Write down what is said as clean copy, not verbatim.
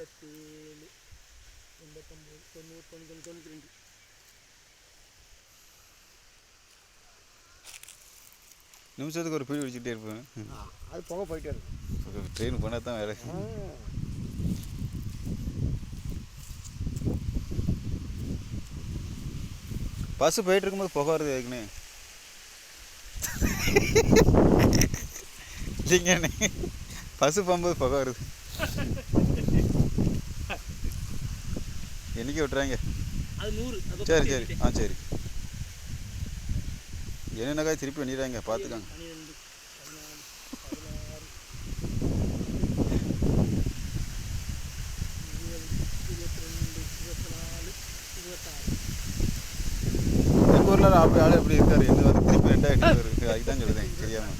87 89 90 91 92. நிமிஷத்துக்கு ஒரு பீடி வச்சுக்கிட்டே இருப்பேன். அது போக போயிட்டே இருக்கும். ட்ரெயின் போனால் தான் வேறு. பஸ்ஸு போயிட்டு இருக்கும்போது புகை வருது ஏற்கனவே. இல்லைங்கண்ணே, பஸ்ஸு போகும்போது புகை வருது. என்னைக்கு விட்டுறாங்க? சரி சரி. சரி. என்னென்னக்கா திருப்பி பண்ணிடுறாங்க, பார்த்துக்காங்க. 12 16 22 24 26 எங்கள் ஊரில் அப்படி ஆள் எப்படி இருக்கார், எந்த திருப்பி 2 வருது, அதுக்கு தான் சொல்லுதேன் தெரியாமல்.